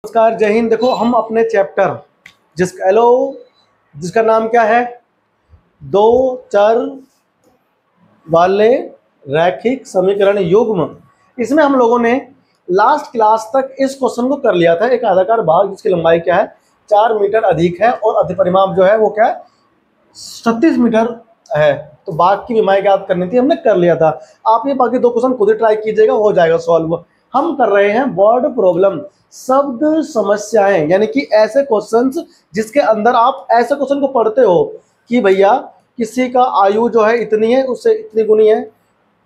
नमस्कार, जय हिंद। देखो हम अपने चैप्टर जिसका नाम क्या है, दो चर वाले रैखिक समीकरण युग्म। इसमें हम लोगों ने लास्ट क्लास तक इस क्वेश्चन को कर लिया था। एक आयताकार भाग जिसकी लंबाई क्या है 4 मीटर अधिक है और अधिपरिमाप जो है वो क्या है 36 मीटर है। तो भाग की विमाई ज्ञात करनी थी, हमने कर लिया था। आप ये बाकी दो क्वेश्चन खुद ही ट्राई कीजिएगा, हो जाएगा सॉल्व। हम कर रहे हैं वर्ड प्रॉब्लम, शब्द समस्याएं, यानी कि ऐसे क्वेश्चंस जिसके अंदर आप ऐसे क्वेश्चन को पढ़ते हो कि भैया किसी का आयु जो है इतनी है, उससे इतनी गुनी है।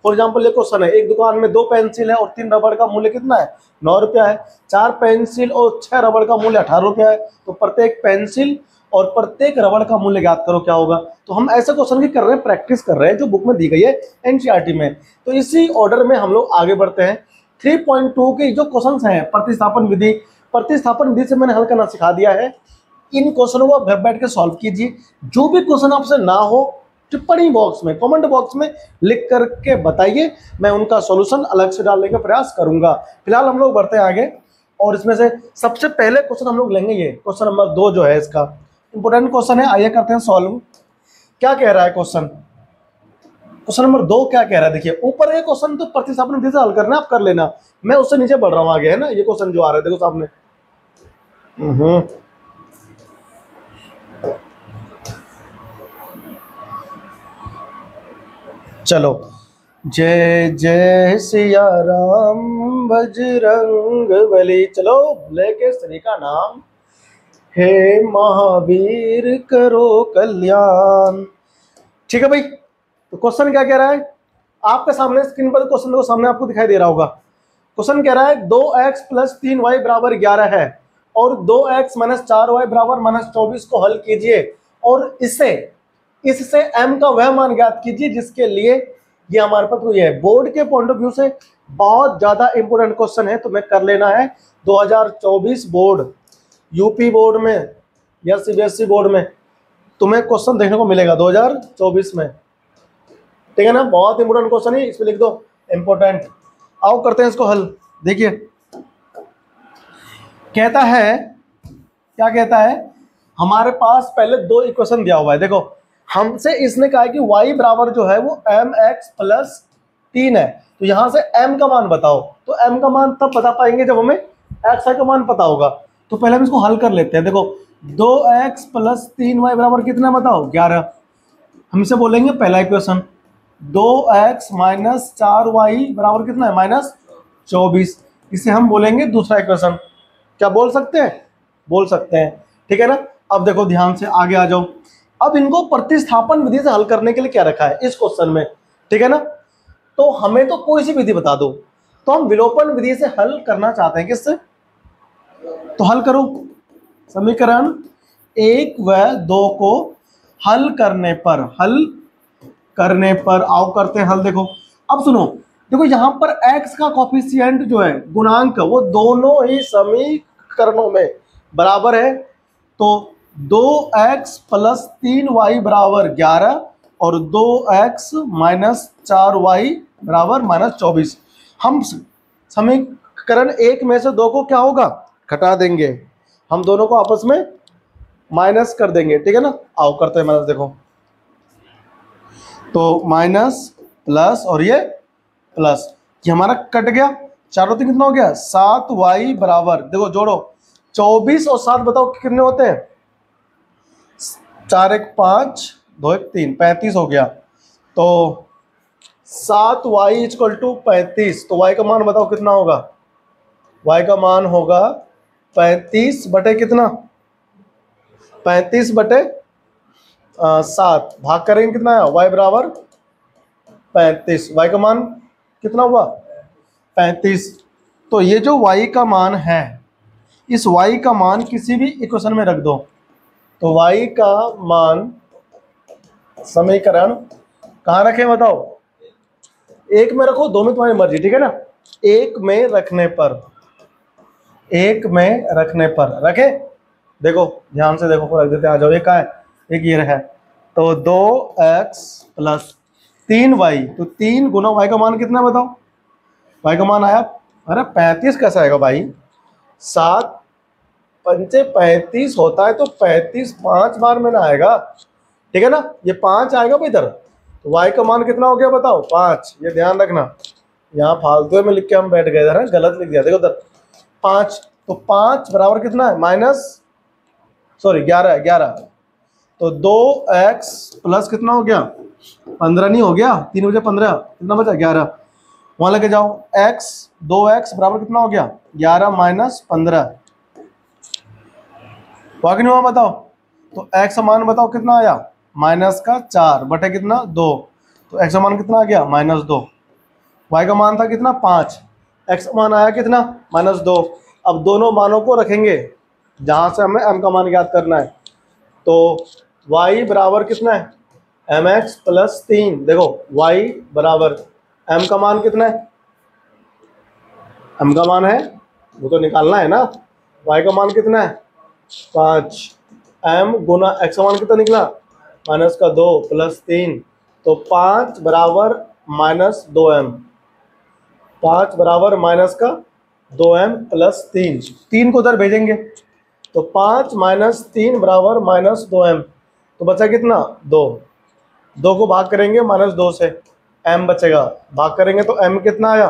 फॉर एग्जाम्पल ये क्वेश्चन है, एक दुकान में 2 पेंसिल है और 3 रबड़ का मूल्य कितना है 9 रुपया है। 4 पेंसिल और 6 रबड़ का मूल्य 18 रुपया है। तो प्रत्येक पेंसिल और प्रत्येक रबड़ का मूल्य ज्ञात करो, क्या होगा। तो हम ऐसे क्वेश्चन की कर रहे हैं, प्रैक्टिस कर रहे हैं जो बुक में दी गई है एनसीईआरटी में। तो इसी ऑर्डर में हम लोग आगे बढ़ते हैं। 3.2 के जो क्वेश्चन हैं प्रतिस्थापन विधि से मैंने हल करना सिखा दिया है। इन क्वेश्चनों को आप घर बैठ के सॉल्व कीजिए। जो भी क्वेश्चन आपसे ना हो टिप्पणी बॉक्स में, कमेंट बॉक्स में लिख करके बताइए, मैं उनका सॉल्यूशन अलग से डालने का प्रयास करूंगा। फिलहाल हम लोग बढ़ते हैं आगे और इसमें से सबसे पहले क्वेश्चन हम लोग लेंगे, ये क्वेश्चन नंबर 2 जो है इसका इंपोर्टेंट क्वेश्चन है। आइए करते हैं सॉल्व। क्या कह रहा है क्वेश्चन नंबर 2 क्या कह रहा है, देखिए ऊपर ये क्वेश्चन तो प्रतिस्थापन विधि से हल करना, आप कर लेना। मैं उससे नीचे बढ़ रहा हूं आगे, है ना। ये क्वेश्चन जो आ रहा है देखो सामने, चलो। जय जय सिया राम बजरंग बली, चलो लेके श्री का नाम, हे महावीर करो कल्याण। ठीक है भाई, तो क्वेश्चन क्या कह रहा है आपके सामने स्क्रीन पर, क्वेश्चन को सामने आपको दिखाई दे रहा होगा। क्वेश्चन कह रहा है 2x + 3y = 11 है और 2x - 4y = -24 को हल कीजिए और इससे m का वह मान ज्ञात कीजिए जिसके लिए ये हमारे पास ये है। बोर्ड के पॉइंट ऑफ व्यू से बहुत ज्यादा इंपोर्टेंट क्वेश्चन है, तुम्हें कर लेना है। 2024 बोर्ड, यूपी बोर्ड में या सीबीएसई बोर्ड में तुम्हें क्वेश्चन देखने को मिलेगा 2024 में, ठीक है ना। बहुत इंपोर्टेंट क्वेश्चन है, इसमें लिख दो इंपोर्टेंट। आओ करते हैं इसको हल। देखिए कहता है, क्या कहता है, हमारे पास पहले 2 इक्वेशन दिया हुआ है। देखो हमसे इसने कहा है कि y बराबर जो है वो mx + 3 है। तो यहां से m का मान बताओ। तो m का मान तब बता पाएंगे जब हमें x का मान पता होगा। तो पहले हम इसको हल कर लेते हैं। देखो 2x + 3y = कितना बताओ 11। हमसे बोलेंगे पहला इक्वेशन 2x - 4y = कितना है -24। इसे हम बोलेंगे दूसरा इक्वेशन। क्या बोल सकते हैं, बोल सकते हैं, ठीक है ना। अब देखो ध्यान से आगे आ जाओ। अब इनको प्रतिस्थापन विधि से हल करने के लिए क्या रखा है इस क्वेश्चन में, ठीक है ना। तो हमें तो कोई सी विधि बता दो। तो हम विलोपन विधि से हल करना चाहते हैं, किससे। तो हल करो, समीकरण 1 व 2 को हल करने पर आओ करते हैं हल। देखो अब सुनो, देखो यहां पर x का कोफिशिएंट जो है गुणांक, वो दोनों ही समीकरणों में बराबर है। तो 2x + 3y = 11 और 2x - 4y = -24। हम समीकरण 1 में से 2 को क्या होगा घटा देंगे, हम दोनों को आपस में माइनस कर देंगे, ठीक है ना। आओ करते हैं माइनस। देखो तो माइनस प्लस और ये प्लस, ये हमारा कट गया। चारों तो कितना हो गया 7y = देखो जोड़ो 24 और 7 बताओ कितने होते हैं 4 1 5 2 1 3 35 हो गया। तो 7y = 35। तो y का मान बताओ कितना होगा, y का मान होगा 35 बटे कितना 35/7 भाग करेंगे कितना है y = 35। y का मान कितना हुआ 35। तो ये जो y का मान है, इस y का मान किसी भी इक्वेशन में रख दो। तो y का मान समीकरण कहाँ रखें बताओ, 1 में रखो, 2 में तुम्हारी मर्जी, ठीक है ना। 1 में रखने पर रखे। देखो ध्यान से देखो, रख देते, आ जाओ। एक है, एक ये है। तो 2x + 3y, तो 3 गुना y का मान कितना बताओ, y का मान आया, अरे 35 कैसे आएगा भाई, 7 पंचे 35 होता है तो 35 5 बार में ना आएगा, ठीक है ना। ये 5 आएगा भाई इधर, तो y का मान कितना हो गया बताओ 5। ये ध्यान रखना, यहाँ फालतू में लिख के हम बैठ गए इधर, गलत लिख दिया, देखो इधर 5। तो 5 बराबर कितना है माइनस, सॉरी 11 है 11। तो 2x प्लस कितना हो गया 15 नहीं हो गया, 3 बजे 15 कितना बचा 11। वहां लेके जाओ x, 2x बराबर कितना हो गया 11 माइनस 15। हुआ कि नहीं हुआ बताओ। तो x का मान बताओ कितना आया माइनस का 4 बटे कितना 2। तो x का मान कितना आ गया -2। y का मान था कितना 5, x का मान आया कितना -2। अब दोनों मानों को रखेंगे जहां से हमें m का मान ज्ञात करना है। तो y बराबर कितना है mx प्लस 3। देखो y बराबर m का मान कितना है, m का मान है वो तो निकालना है ना, y का मान कितना है 5, m गुना x का मान कितना निकला -2 प्लस 3। तो 5 बराबर -2m, 5 बराबर -2m प्लस 3, 3 को उधर भेजेंगे तो 5 माइनस 3 बराबर -2m। तो बचा कितना 2, 2 को भाग करेंगे -2 से m बचेगा, भाग करेंगे तो m कितना आया,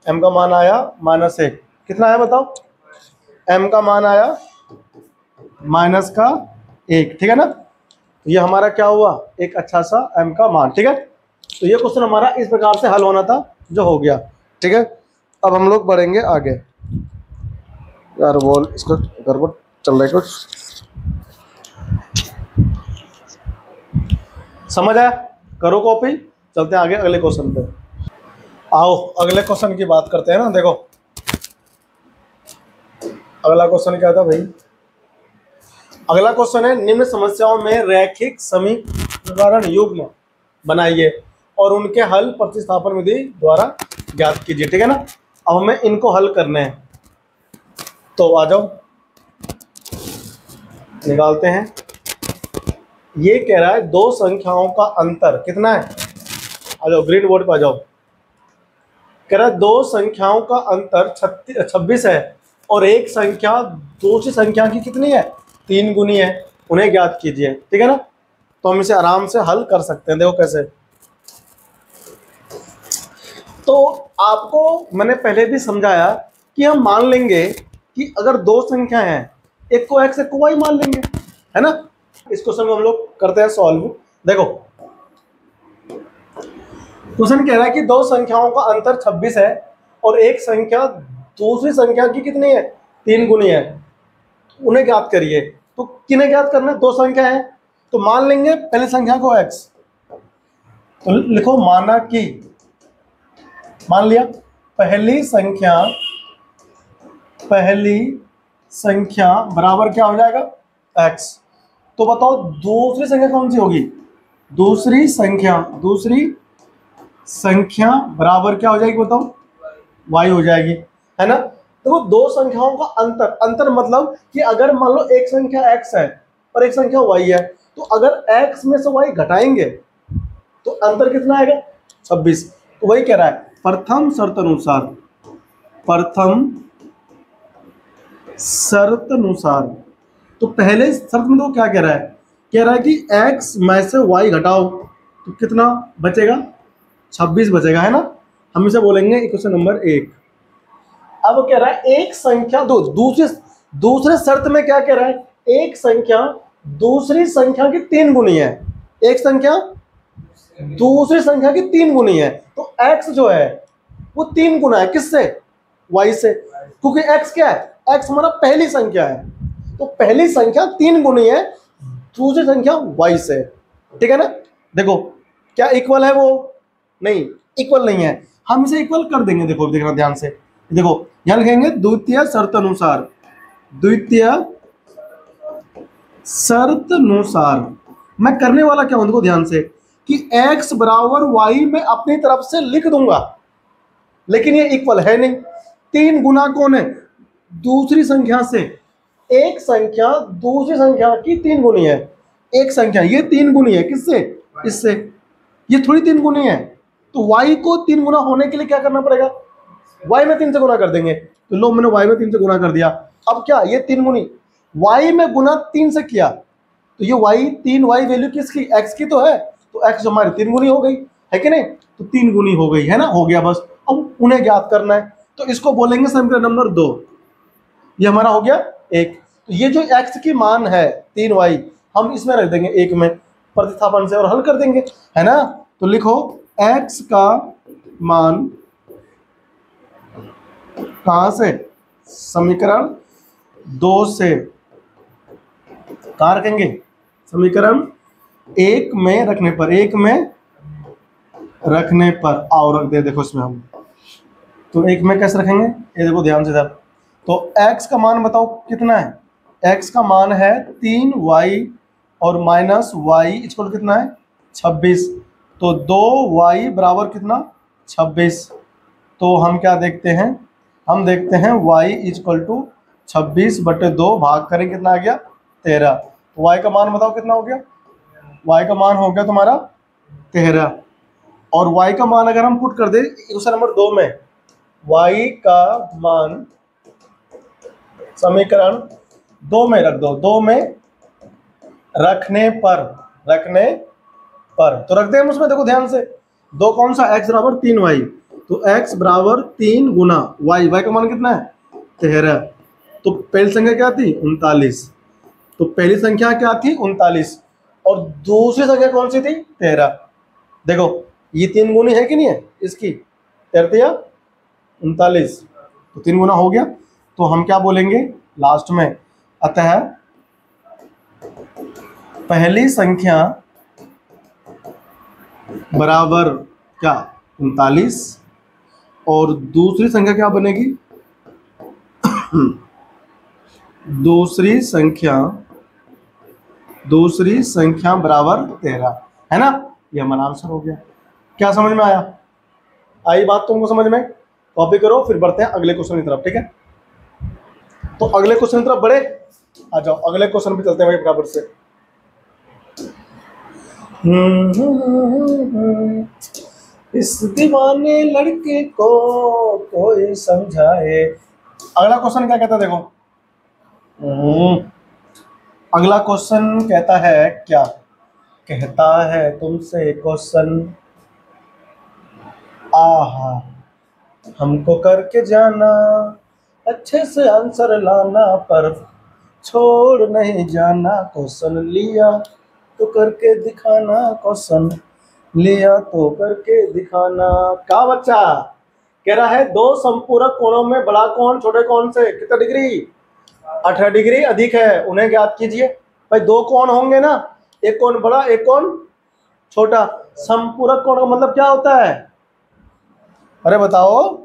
m का मान आया -1। कितना आया बताओ, m का मान आया -1, ठीक है ना। तो ये हमारा क्या हुआ एक अच्छा सा m का मान, ठीक है। तो ये क्वेश्चन हमारा इस प्रकार से हल होना था जो हो गया, ठीक है। अब हम लोग बढ़ेंगे आगे। यार बोल इसका गड़बड़ चल रहा है कुछ, समझ आया, करो कॉपी, चलते हैं आगे अगले क्वेश्चन पे। आओ अगले क्वेश्चन की बात करते हैं ना। देखो अगला क्वेश्चन क्या था भाई, अगला क्वेश्चन है निम्न समस्याओं में रैखिक समीकरण युग्म बनाइए और उनके हल प्रतिस्थापन विधि द्वारा ज्ञात कीजिए, ठीक है ना। अब हमें इनको हल करने हैं, तो आ जाओ निकालते हैं। ये कह रहा है दो संख्याओं का अंतर कितना है, आ जाओ ग्रीन बोर्ड पे आ जाओ। कह रहा है दो संख्याओं का अंतर 26 है और एक संख्या दूसरी संख्या की कितनी है 3 गुनी है, उन्हें ज्ञात कीजिए, ठीक है ना। तो हम इसे आराम से हल कर सकते हैं, देखो कैसे। तो आपको मैंने पहले भी समझाया कि हम मान लेंगे कि अगर दो संख्या हैं, एक को x एक को y मान लेंगे, है ना। इस क्वेश्चन को हम लोग करते हैं सॉल्व। देखो क्वेश्चन कह रहा है कि दो संख्याओं का अंतर 26 है और एक संख्या दूसरी संख्या की कितनी है 3 गुनी है, उन्हें ज्ञात करिए। तो किन्हें ज्ञात करना है, दो संख्या है तो मान लेंगे पहली संख्या को x। तो लिखो माना कि, मान लिया पहली संख्या बराबर क्या हो जाएगा x। तो बताओ दूसरी संख्या कौन सी होगी, दूसरी संख्या बराबर क्या हो जाएगी बताओ y हो जाएगी, है ना। तो वो दो संख्याओं का अंतर मतलब कि अगर मान लो एक संख्या x है और एक संख्या y है, तो अगर x में से y घटाएंगे तो अंतर कितना आएगा 26। तो वही कह रहा है प्रथम शर्त अनुसार। तो पहले शर्त में तो क्या कह रहा है कि x में से y घटाओ तो कितना बचेगा 26 बचेगा, है ना। हम इसे बोलेंगे इक्वेशन नंबर 1। अब वो कह रहा है एक संख्या दूसरे शर्त में क्या कह रहा है, एक संख्या दूसरी संख्या की 3 गुनी है, एक संख्या दूसरी संख्या की 3 गुनी है। तो x जो है वो 3 गुना है किससे, y से, क्योंकि x क्या है, x हमारा पहली संख्या है। तो पहली संख्या 3 गुनी है दूसरी संख्या y से, ठीक है ना। देखो क्या इक्वल है, वो नहीं इक्वल नहीं है, हम इसे इक्वल कर देंगे। देखो देखना ध्यान से, देखो यहां लिखेंगे द्वितीय शर्त अनुसार। मैं करने वाला क्या हूं देखो ध्यान से कि x बराबर y में अपनी तरफ से लिख दूंगा, लेकिन ये इक्वल है नहीं। 3 गुना कौन है, दूसरी संख्या से, एक संख्या दूसरी संख्या की 3 गुनी है, एक संख्या ये 3 गुनी है किससे, इससे, ये थोड़ी 3 गुनी है। तो y को 3 गुना होने के लिए क्या करना पड़ेगा, y में 3 से गुना कर देंगे। तो लो मैंने y में 3 से गुना कर दिया, अब क्या, ये 3 गुनी y में गुना 3 से किया, तो ये y 3y वैल्यू किसकी, x की तो है, तो x हमारी 3 गुनी हो गई है कि नहीं, तो 3 गुनी हो गई है ना, हो गया बस। अब उन्हें ज्ञात करना है, तो इसको बोलेंगे समीकरण नंबर 2। ये हमारा हो गया 1। तो ये जो x की मान है 3y, हम इसमें रख देंगे 1 में प्रतिस्थापन से और हल कर देंगे, है ना। तो लिखो x का मान कहां से, समीकरण 2 से, कहां रखेंगे, समीकरण 1 में रखने पर, 1 में रखने पर, आओ रख दे, देखो इसमें हम, तो 1 में कैसे रखेंगे, ये देखो ध्यान से इधर। तो x का मान बताओ कितना है, x का मान है 3y और माइनस y इक्वल कितना है 26, तो 2y बराबर कितना 26। तो हम क्या देखते हैं, हम देखते हैं y इक्वल टू 26/2 भाग करें कितना आ गया 13। तो y का मान बताओ कितना हो गया, y का मान हो गया तुम्हारा 13। और y का मान अगर हम पुट कर दे क्वेश्चन नंबर 2 में, y का मान समीकरण 2 में रख दो, 2 में रखने पर, रखने पर, तो रखते हैं हम उसमें, देखो ध्यान से, 2 कौन सा, x बराबर 3y, तो x बराबर 3 गुना y का मान कितना है 13। तो पहली संख्या क्या थी 39, तो पहली संख्या क्या थी 39 और दूसरी संख्या कौन सी थी 13। देखो ये 3 गुनी है कि नहीं है इसकी, 13 39, तो 3 गुना हो गया। तो हम क्या बोलेंगे लास्ट में, अतः पहली संख्या बराबर क्या 39 और दूसरी संख्या क्या बनेगी दूसरी संख्या बराबर 13, है ना। ये हमारा आंसर हो गया। क्या समझ में आया, आई बात तुमको समझ में, कॉपी करो, फिर बढ़ते हैं अगले क्वेश्चन की तरफ, ठीक है। तो अगले क्वेश्चन की तरफ बढ़े, आ जाओ अगले क्वेश्चन पे चलते हैं भाई बराबर से। इस दीवाने लड़के को कोई समझाए। अगला क्वेश्चन क्या कहता है, देखो अगला क्वेश्चन कहता है, क्या कहता है तुमसे क्वेश्चन, आहा हमको करके जाना, अच्छे से आंसर लाना, पर छोड़ नहीं जाना, क्वेश्चन लिया तो करके दिखाना, क्वेश्चन लिया तो करके दिखाना। क्या बच्चा कह रहा है, 2 संपूरक कोणों में बड़ा कोण छोटे कोण से कितना डिग्री 18 डिग्री अधिक है, उन्हें ज्ञात कीजिए। भाई 2 कोण होंगे ना, एक कोण बड़ा एक कोण छोटा, संपूरक कोण का मतलब क्या होता है, अरे बताओ,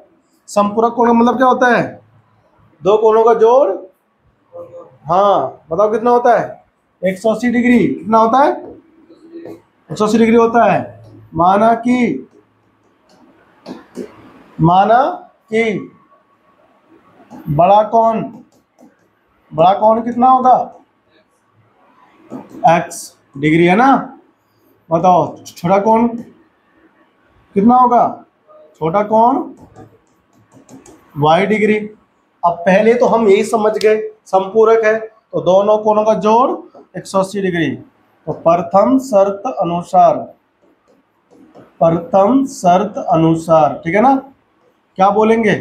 संपूरक कोण का मतलब क्या होता है, 2 कोणों का जोड़, हाँ बताओ कितना होता है 180 डिग्री, कितना होता है 180 डिग्री होता है। माना कि बड़ा कोण कितना होगा x डिग्री, है ना। बताओ छोटा कोण कितना होगा, छोटा कोण y डिग्री। अब पहले तो हम यही समझ गए संपूरक है तो दोनों कोणों का जोड़ 180 डिग्री। तो प्रथम शर्त अनुसार, ठीक है ना, क्या बोलेंगे,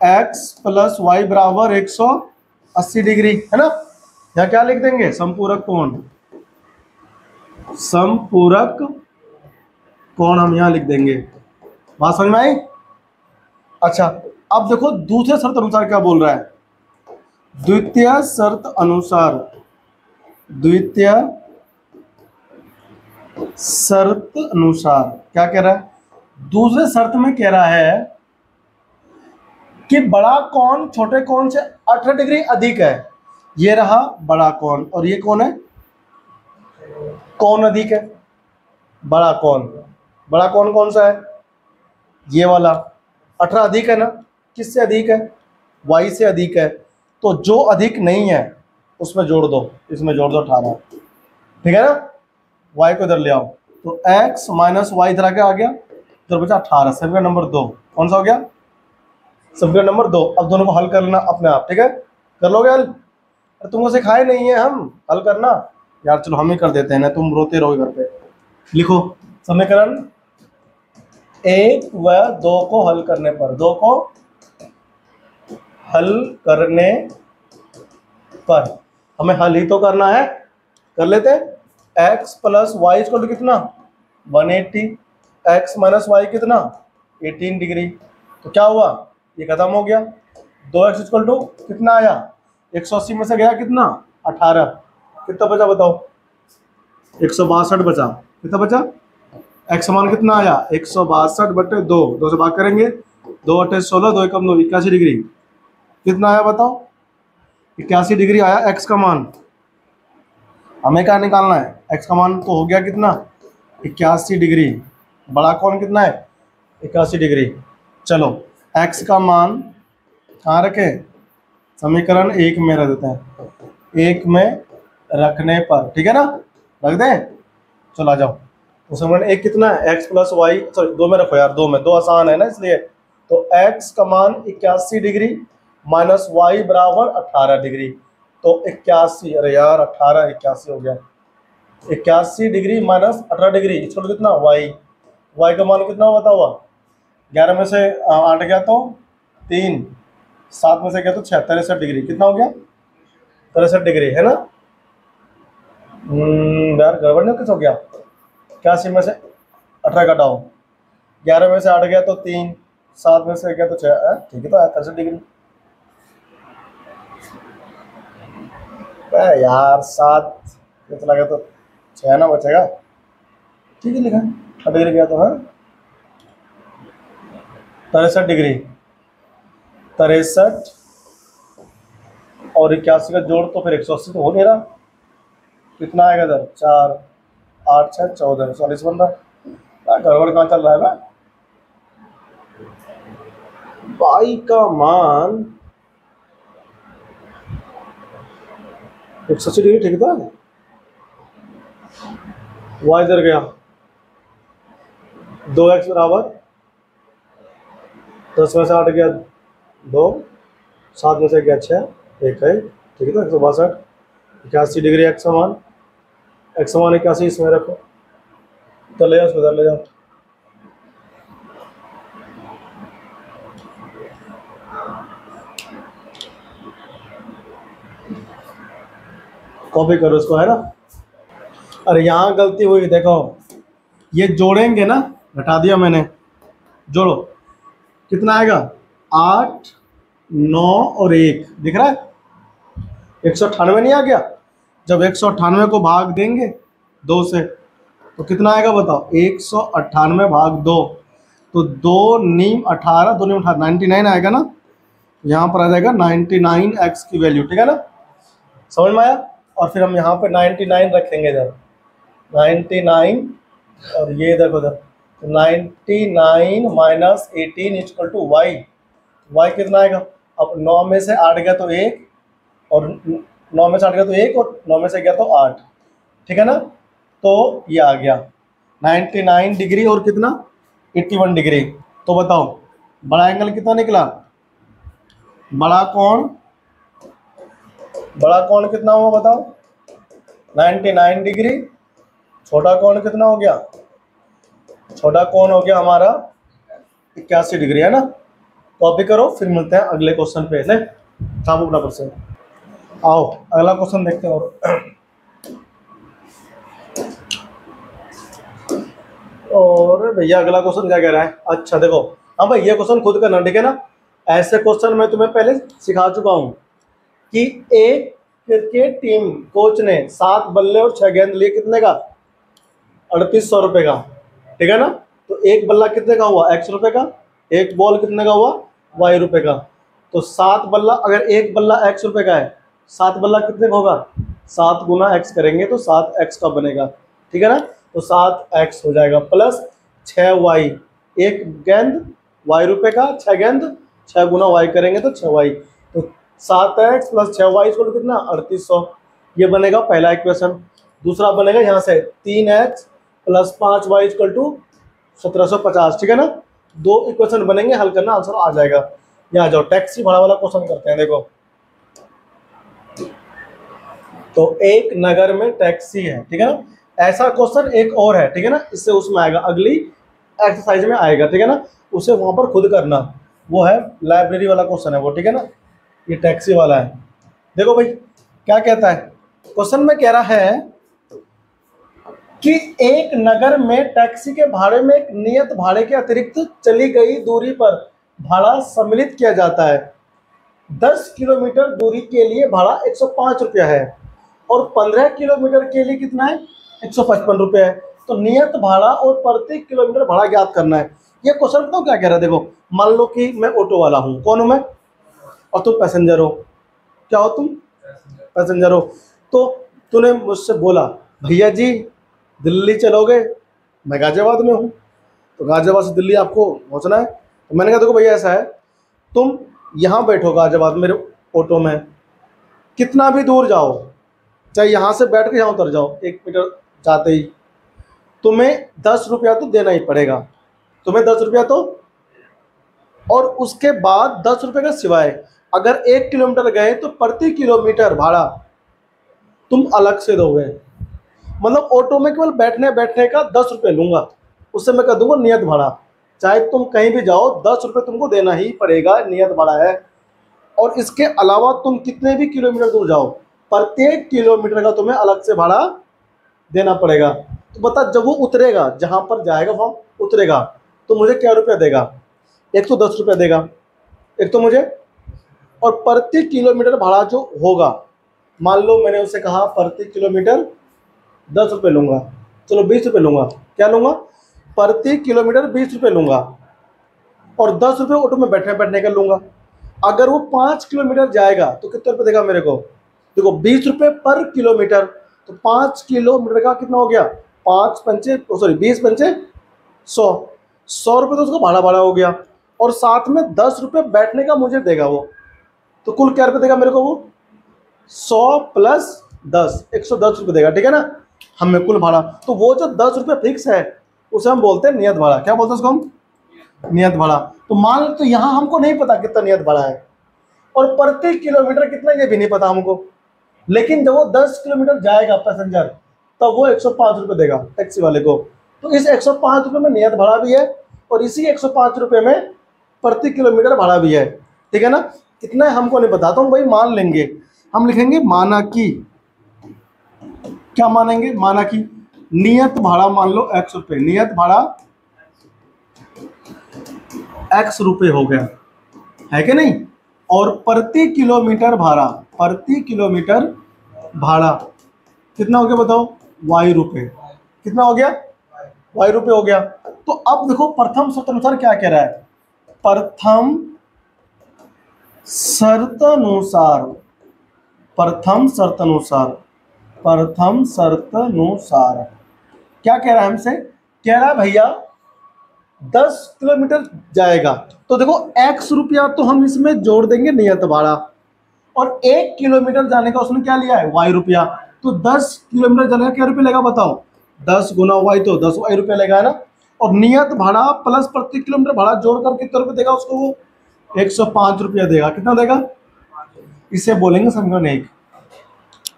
x प्लस वाई बराबर 180 डिग्री, है ना। यहाँ क्या लिख देंगे, संपूरक कोण हम यहाँ लिख देंगे। बात समझ में आई। अच्छा अब देखो दूसरे शर्त अनुसार क्या बोल रहा है, द्वितीय शर्त अनुसार क्या कह रहा है, दूसरे शर्त में कह रहा है कि बड़ा कोण छोटे कोण से 18 डिग्री अधिक है। ये रहा बड़ा कोण और ये कौन है, कौन अधिक है, बड़ा कोण कौन सा है, ये वाला 18 अधिक है ना, किससे अधिक है, y से अधिक है। तो जो अधिक नहीं है उसमें जोड़ दो, इसमें जोड़ दो 18, ठीक है ना। y को इधर ले आओ, तो x माइनस वाई इधर आ गया, इधर बचा 18, समीकरण नंबर 2 कौन सा हो गया, समीकरण नंबर 2। अब दोनों को हल कर लेना अपने आप, ठीक है, कर लोगे हल? अरे तुमको सिखाए नहीं है हम हल करना यार, चलो हम ही कर देते हैं ना, तुम रोते रहोगे घर पे। लिखो समीकरण 1 व 2 को हल करने पर, 2 को हल करने पर हमें हल ही तो करना है, कर लेते हैं। x plus y equal to कितना 180, x माइनस वाई कितना 18 डिग्री। तो क्या हुआ, ये खत्म हो गया। 2x इक्वल टू कितना आया 180 में से गया कितना 18, कितना बचा बताओ 162 बचा। कितना बचा, x मान कितना आया 162/2, 2 से भाग करेंगे 2 8 16, 2 कम 2 81 डिग्री। कितना आया बताओ 81 डिग्री आया x का मान। हमें क्या निकालना है, x का मान तो हो गया कितना 81 डिग्री, बड़ा कौन कितना है 81 डिग्री। चलो x का मान कहाँ रखे, समीकरण 1 में रख देते हैं, 1 में रखने पर, ठीक है ना, रख दें। चलो आ जाओ, तो समीकरण 1 कितना है x प्लस वाई, सॉरी 2 में रखो यार, 2 में, 2 आसान है ना इसलिए। तो x का मान 81 डिग्री माइनस वाई बराबर 18 डिग्री। तो 81, अरे यार 18 81 हो गया, 81 डिग्री माइनस 18 डिग्री इसको कितना y का मान कितना बता हुआ 11 में से 8 गया तो 3, 7 में से गया तो 6, 63 डिग्री। कितना हो गया 63 डिग्री है ना। यार गड़बड़ नहीं किस हो गया, 81 में से 18 घटाओ, 11 में से 8 गया तो 3, 7 में से गया तो 6, ठीक है, तो 63 डिग्री। यार 7 चला गया तो 6 ना बचेगा, ठीक है, लिखा 8 डिग्री गया तो हाँ 63 डिग्री, 63 और 81 का जोड़ तो फिर 180 तो हो नहीं रहा। कितना आएगा इधर 4 8 6 14 40 बन रहा। गड़बड़ कहाँ चल रहा है भाई, का मान 180 डिग्री, ठीक था। y इधर गया 2x बराबर 10 में से 8 गया 2, 7 में से गया 6, 1 है, ठीक है, तो 162, 81 डिग्री x मान 81 इसमें रखो, तो ले जाओ उसको इधर ले जाओ। कॉपी करो इसको, है ना। अरे यहाँ गलती हुई, देखो ये जोड़ेंगे ना, घटा दिया मैंने, जोड़ो कितना आएगा 8 9 और 1 दिख रहा है 198 नहीं आ गया। जब 198 को भाग देंगे 2 से तो कितना आएगा बताओ 198 भाग 2, तो 2 नीम 18, 2 नीम 18 99 आएगा ना। यहाँ पर आ जाएगा 99x की वैल्यू, ठीक है ना, समझ में आया। और फिर हम यहाँ पे 99 रखेंगे इधर 99, और ये देखो इधर 99 माइनस 18 इक्वल टू वाई कितना आएगा। अब 9 में से 8 गया तो 1, और 9 में से 8 गया तो 1, और 9 में से गया तो 8, ठीक है ना। तो ये आ गया 99 डिग्री और कितना 81 डिग्री। तो बताओ बड़ा एंगल कितना निकला, बड़ा कोण कितना हुआ बताओ 99 डिग्री। छोटा कोण कितना हो गया, छोटा कोण हो गया हमारा 81 डिग्री, है ना। कॉपी करो, फिर मिलते हैं अगले क्वेश्चन पे। ले साबु बराबर से आओ अगला क्वेश्चन देखते हैं। और भैया अगला क्वेश्चन क्या कह रहा है, अच्छा देखो, हाँ भाई ये क्वेश्चन खुद करना, ठीक है ना। ऐसे क्वेश्चन मैं तुम्हें पहले सिखा चुका हूँ कि एक क्रिकेट टीम कोच ने 7 बल्ले और 6 गेंद लिए, कितने का 3800 रुपये का, ठीक है ना। तो एक बल्ला कितने का हुआ x रुपये का, एक बॉल कितने का हुआ y रुपये का। तो 7 बल्ला, अगर एक बल्ला x रुपये का है, 7 बल्ला कितने का होगा 7 गुना x करेंगे तो 7x का बनेगा, ठीक है ना। तो 7x हो जाएगा प्लस 6y, एक गेंद y रुपये का, 6 गेंद 6 गुना y करेंगे तो 6y, तो 7x प्लस 6y इसको कितना 3800। ये बनेगा पहला इक्वेशन। दूसरा बनेगा यहाँ से 3x plus 5y equal to 1750, ठीक है ना। 2 इक्वेशन बनेंगे, हल करना, आंसर आ जाएगा। यहाँ जाओ, टैक्सी भाड़ा वाला क्वेश्चन करते हैं। देखो, तो एक नगर में टैक्सी है, ठीक है ना, ऐसा क्वेश्चन एक और है, ठीक है ना, इससे उसमें आएगा, अगली एक्सरसाइज में आएगा, ठीक है ना, उसे वहां पर खुद करना। वो है लाइब्रेरी वाला क्वेश्चन है वो, ठीक है ना, ये टैक्सी वाला है। देखो भाई क्या कहता है क्वेश्चन में, कह रहा है कि एक नगर में टैक्सी के भाड़े में एक नियत भाड़े के अतिरिक्त चली गई दूरी पर भाड़ा सम्मिलित किया जाता है। 10 किलोमीटर दूरी के लिए भाड़ा 105 रुपया है और 15 किलोमीटर के लिए कितना है, 155 रुपये है। तो नियत भाड़ा और प्रति किलोमीटर भाड़ा ज्ञात करना है। ये क्वेश्चन तो क्या कह रहा है, देखो मान लो कि मैं ऑटो वाला हूँ, कौन हूँ मैं, और तुम पैसेंजर हो। क्या हो तुम, पैसेंजर हो। तो तूने मुझसे बोला भैया जी दिल्ली चलोगे, मैं गाजियाबाद में हूँ, तो गाजियाबाद से दिल्ली आपको पहुँचना है। तो मैंने कहा देखो भैया ऐसा है, तुम यहाँ बैठो गाजियाबाद मेरे ऑटो में, कितना भी दूर जाओ, चाहे यहाँ से बैठ के यहाँ उतर जाओ 1 मीटर जाते ही, तुम्हें 10 रुपया तो देना ही पड़ेगा, तुम्हें 10 रुपया तो, और उसके बाद 10 रुपये का सिवाय अगर 1 किलोमीटर गए तो प्रति किलोमीटर भाड़ा तुम अलग से दोगे। मतलब ऑटो में केवल बैठने बैठने का 10 रुपये लूँगा, उससे मैं कह दूंगा नियत भाड़ा। चाहे तुम कहीं भी जाओ 10 रुपये तुमको देना ही पड़ेगा, नियत भाड़ा है। और इसके अलावा तुम कितने भी किलोमीटर दूर जाओ, प्रत्येक किलोमीटर का तुम्हें अलग से भाड़ा देना पड़ेगा। तो बता, जब वो उतरेगा, जहाँ पर जाएगा वहाँ उतरेगा, तो मुझे क्या रुपया देगा, एक तो 10 रुपया देगा, एक तो मुझे, और प्रति किलोमीटर भाड़ा जो होगा, मान लो मैंने उसे कहा प्रति किलोमीटर 10 रुपये लूँगा, चलो 20 रुपये लूँगा, क्या लूँगा, प्रति किलोमीटर 20 रुपये लूँगा, और 10 रुपये ऑटो में बैठने बैठने का लूँगा। अगर वो 5 किलोमीटर जाएगा तो कितने रुपये देगा मेरे को, देखो 20 रुपये पर किलोमीटर, तो 5 किलोमीटर का कितना हो गया, 20 पंचे 100 रुपये तो उसका भाड़ा हो गया, और साथ में 10 रुपये बैठने का मुझे देगा वो, तो कुल क्या रुपये देगा मेरे को वो, 100 प्लस 10 110 रुपये देगा, ठीक है ना, हमें कुल भाड़ा। तो वो जो 10 रुपये फिक्स है उसे हम बोलते हैं नियत भाड़ा। क्या बोलते हैं उसको हम, नियत भाड़ा। तो मान लो तो यहाँ हमको नहीं पता कितना नियत भाड़ा है, और प्रति किलोमीटर कितना ये भी नहीं पता हमको, लेकिन जब वो 10 किलोमीटर जाएगा पैसेंजर तब वो 105 रुपये देगा टैक्सी वाले को। तो इस 105 रुपये में नियत भाड़ा भी है और इसी 105 रुपये में प्रति किलोमीटर भाड़ा भी है, ठीक है ना। कितना है हमको नहीं पता, तो हम वही मान लेंगे, हम लिखेंगे माना कि, क्या मानेंगे, माना कि नियत भाड़ा मान लो x रुपये, नियत भाड़ा x रुपये हो गया, है कि नहीं, और प्रति किलोमीटर भाड़ा, प्रति किलोमीटर भाड़ा कितना हो गया बताओ, y रुपये, कितना हो गया, y रुपये हो गया। तो अब देखो प्रथम शर्त अनुसार क्या कह रहा है, प्रथम शर्त अनुसार, प्रथम शर्त अनुसार, प्रथम शर्त अनुसार क्या कह रहा है हमसे, कह रहा है भैया 10 किलोमीटर जाएगा तो देखो x रुपया तो हम इसमें जोड़ देंगे नियत भाड़ा, और 1 किलोमीटर जाने का उसने क्या लिया है, y रुपया। तो 10 किलोमीटर जाने का क्या रुपया लेगा बताओ, 10 गुना y तो 10 y रुपया लेगा, है ना। और नियत भाड़ा प्लस प्रति किलोमीटर भाड़ा जोड़कर कितने रुपये देगा उसको, वो 105 रुपया देगा। कितना देगा, इसे बोलेंगे समीकरण 1।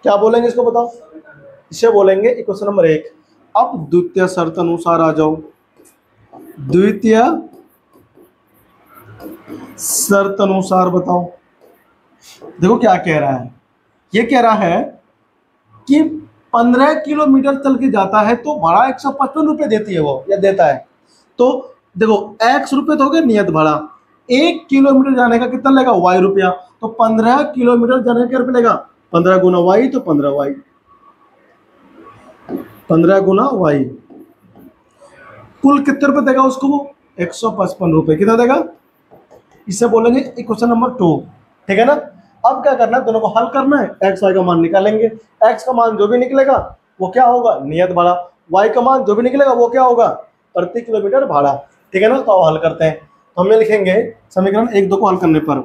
क्या बोलेंगे इसको बताओ, इसे बोलेंगे इक्वेशन नंबर 1। अब द्वितीय शर्त अनुसार आ जाओ, द्वितीय शर्त अनुसार बताओ, देखो क्या कह रहा है, ये कह रहा है कि 15 किलोमीटर चल के जाता है तो भाड़ा 155 रुपये देती है वो, या देता है। तो देखो x रुपये तो हो गया नियत भाड़ा, 1 किलोमीटर जाने का कितना लेगा, y रुपया। तो 15 किलोमीटर जाने का क्या रुपये लेगा, 15 गुना y, तो 15y, 15 गुना y, कुल कितने रुपये देगा उसको वो, 155 रुपये। कितना देगा, इसे बोलेंगे इक्वेशन नंबर 2, ठीक है ना। अब क्या करना है, दोनों को हल करना है, x y का मान निकालेंगे, x का मान जो भी निकलेगा वो क्या होगा, नियत भाड़ा, y का मान जो भी निकलेगा वो क्या होगा, प्रति किलोमीटर भाड़ा, ठीक है ना। तो हल करते हैं, तो हमें लिखेंगे समीकरण 1 2 को हल करने पर,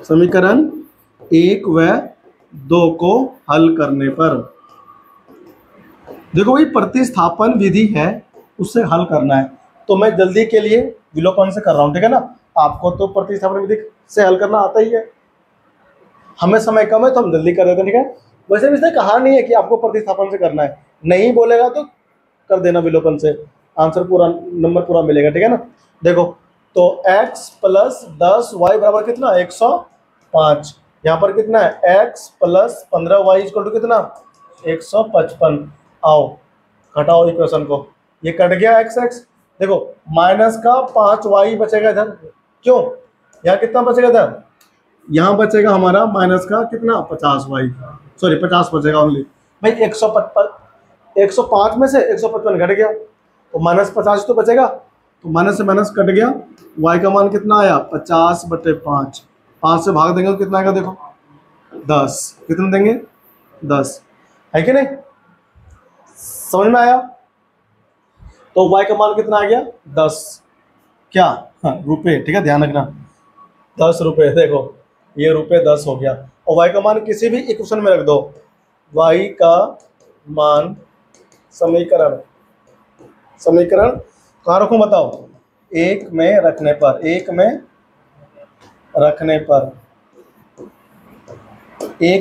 समीकरण 1 व 2 को हल करने पर, देखो भाई प्रतिस्थापन विधि है उससे हल करना है, तो मैं जल्दी के लिए विलोपन से कर रहा हूँ, ठीक है ना। आपको तो प्रतिस्थापन विधि से हल करना आता ही है, हमें समय कम है तो हम जल्दी कर देते हैं, ठीक है। वैसे भी इसने कहा नहीं है कि आपको प्रतिस्थापन से करना है, नहीं बोलेगा तो कर देना विलोपन से, आंसर पूरा, नंबर पूरा मिलेगा, ठीक है ना। देखो तो x प्लस 10 y बराबर कितना 105, यहाँ पर कितना है x plus 15 y equal to कितना 155। आओ घटाओ इक्वेशन को, ये कट गया x x, देखो माइनस का 5y बचेगा इधर, क्यों यहाँ कितना बचेगा इधर, यहाँ बचेगा हमारा माइनस का कितना 50y, सॉरी 50 बचेगा ओनली भाई। 105 में से 155 घट गया तो माइनस 50 तो बचेगा, तो माइनस से माइनस कट गया, y का मान कितना आया 50/5, 5 से भाग देंगे तो कितना आएगा देखो 10, कितना देंगे 10, है कि नहीं, समझ में आया। तो y का मान कितना आ गया 10, क्या हाँ रुपये, ठीक है ध्यान रखना 10 रुपये, देखो ये रुपये 10 हो गया। और y का मान किसी भी इक्वेशन में रख दो, y का मान समीकरण कहाँ रखूं बताओ, एक में रखने पर, एक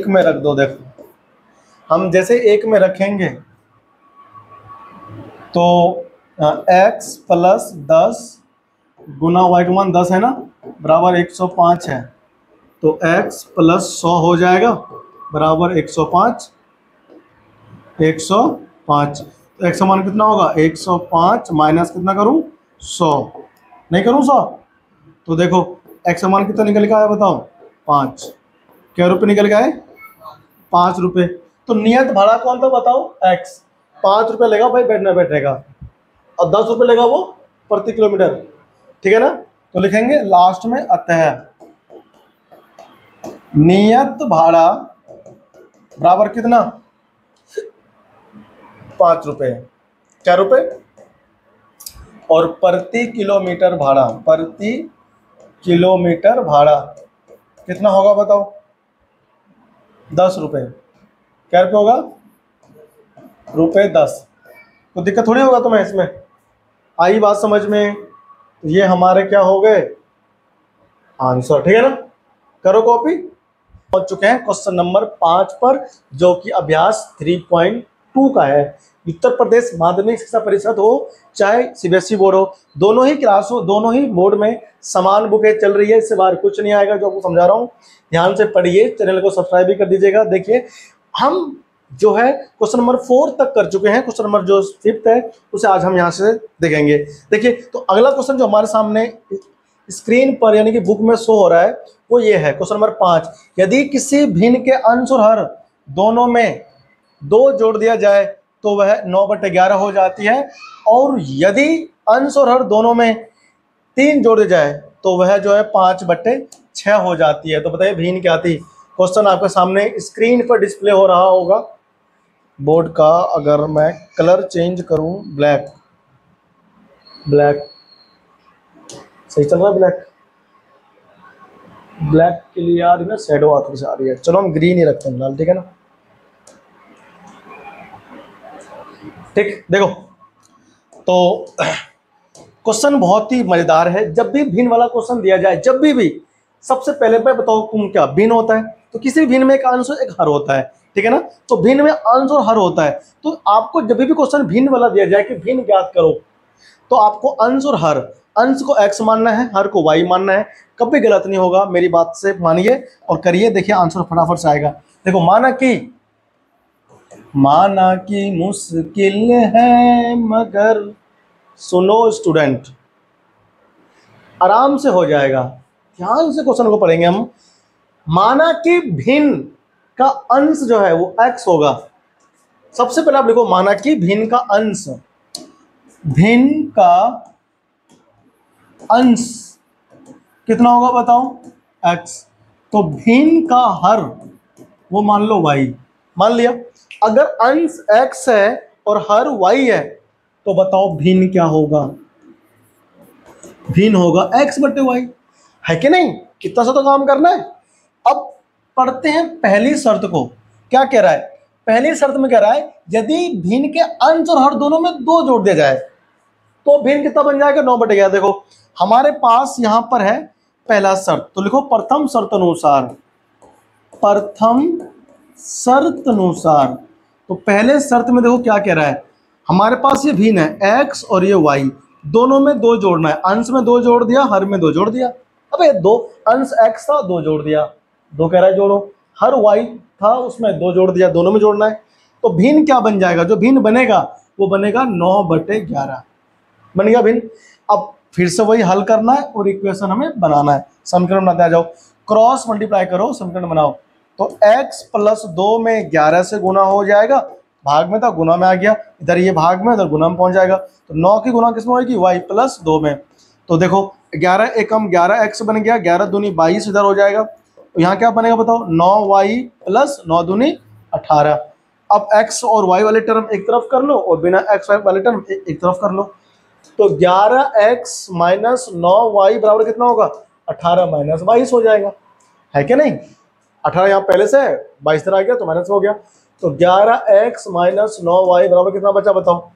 में रख दो। देखो हम जैसे एक में रखेंगे तो x प्लस 10 गुना y का मान 10 है ना बराबर 105 है, तो x प्लस 100 हो जाएगा बराबर 105, 105। तो x का मान कितना होगा 105 माइनस कितना करूं 100, नहीं करूं 100, तो देखो x का मान कितना निकल के आया बताओ 5, क्या रुपये निकल गए 5 रुपये। तो नियत भाड़ा कौन था बताओ x, 5 रुपये लेगा भाई बैठेगा, और 10 रुपये लेगा वो प्रति किलोमीटर, ठीक है ना। तो लिखेंगे लास्ट में अतः नियत भाड़ा बराबर कितना 5 रुपये, क्या रुपये, और प्रति किलोमीटर भाड़ा कितना होगा बताओ 10 रुपये, क्या रुपये होगा रुपये 10। तो दिक्कत थोड़ी होगा तुम्हें इसमें, आई बात समझ में। ये हमारे क्या हो गए आंसर, ठीक है ना। करो कॉपी, पहुंच चुके हैं क्वेश्चन नंबर 5 पर, जो कि अभ्यास 3.2 का है। उत्तर प्रदेश माध्यमिक शिक्षा परिषद हो चाहे सीबीएसई बोर्ड हो, दोनों ही क्लास हो, दोनों ही बोर्ड में समान बुकें चल रही है, इससे बाहर कुछ नहीं आएगा जो आपको समझा रहा हूँ। ध्यान से पढ़िए, चैनल को सब्सक्राइब भी कर दीजिएगा। देखिए हम जो है क्वेश्चन नंबर 4 तक कर चुके हैं, क्वेश्चन नंबर जो 5th है उसे आज हम यहाँ से देखेंगे। देखिए तो अगला क्वेश्चन जो हमारे सामने स्क्रीन पर यानी कि बुक में शो हो रहा है वो ये है क्वेश्चन नंबर 5। यदि किसी भिन्न के अंश और हर दोनों में 2 जोड़ दिया जाए तो वह 9/11 हो जाती है, और यदि अंश और हर दोनों में 3 जोड़ दिया जाए तो वह जो है 5/6 हो जाती है। तो बताइए भिन्न क्या थी। क्वेश्चन आपके सामने स्क्रीन पर डिस्प्ले हो रहा होगा बोर्ड का। अगर मैं कलर चेंज करूं ब्लैक सही चल रहा है, ब्लैक के लिए यार ना शेडो थोड़ी सी आ रही है, चलो हम ग्रीन ही रखते हैं फिलहाल, ठीक है ना। ठीक, देखो तो क्वेश्चन बहुत ही मजेदार है। जब भी भिन्न वाला क्वेश्चन दिया जाए, जब भी सबसे पहले मैं बताओ तुम क्या भिन्न होता है, तो किसी भी भिन्न में एक अंश और एक हर होता है, ठीक है ना। तो भिन्न में अंश और हर होता है, तो आपको जब भी क्वेश्चन भिन्न वाला दिया जाए कि भिन्न ज्ञात करो, तो आपको अंश और हर, अंश को x मानना है, हर को y मानना है। कभी गलत नहीं होगा, मेरी बात से मानिए और करिए, देखिए आंसर फटाफट से आएगा। देखो माना कि मुश्किल है मगर, सुनो स्टूडेंट आराम से हो जाएगा, ध्यान से क्वेश्चन को पढ़ेंगे हम। माना कि भिन्न का अंश जो है वो x होगा। सबसे पहले आप लिखो माना कि भिन्न का अंश, भिन्न का अंश कितना होगा बताओ x, तो भिन्न का हर वो मान लो y, मान लिया। अगर अंश x है और हर y है तो बताओ भिन्न क्या होगा, भिन्न होगा x/y, है कि नहीं। कितना सा तो काम करना है। अब पढ़ते हैं पहली शर्त को, क्या कह रहा है। पहली शर्त में कह रहा है यदि भिन्न के अंश और हर दोनों में 2 जोड़ दिया जाए तो भिन्न कितना बन जाएगा 9/11। देखो हमारे पास यहां पर है पहला शर्त, तो लिखो प्रथम शर्त अनुसार, प्रथम शर्त अनुसार। तो पहले शर्त में देखो क्या कह रहा है, हमारे पास ये भिन्न है x और ये y, दोनों में 2 जोड़ना है, अंश में 2 जोड़ दिया, हर में 2 जोड़ दिया। अबे दो अंश x था, 2 जोड़ दिया, 2 कह रहा है जोड़ो, हर y था उसमें 2 जोड़ दिया, दोनों में जोड़ना है। तो भिन्न क्या बन जाएगा, जो भिन्न बनेगा वो बनेगा 9/11 बन गया भिन्न। अब फिर से वही हल करना है और इक्वेशन हमें बनाना है, समीकरण बनाते आ जाओ, क्रॉस मल्टीप्लाई करो, समीकरण बनाओ। तो x + 2 में 11 से गुना हो जाएगा, भाग में था गुना में आ गया, इधर ये भाग में इधर गुना में पहुंच जाएगा। तो 9 की गुना किसमें होगी, y + 2 में। तो देखो 11 एकम 11x बन गया, 11 दूनी 22 इधर हो जाएगा। तो यहाँ क्या बनेगा बताओ, 9y + 9 दूनी 18। अब x और y वाले टर्म एक तरफ कर लो और बिना x y वाले टर्म एक तरफ कर लो। तो 11x - 9y बराबर कितना होगा, 18 - 22 हो जाएगा, है क्या नहीं। 18 यहाँ पहले से है, 22 इधर आ गया तो माइनस हो गया। तो 11x - 9y बराबर कितना बचा बताओ,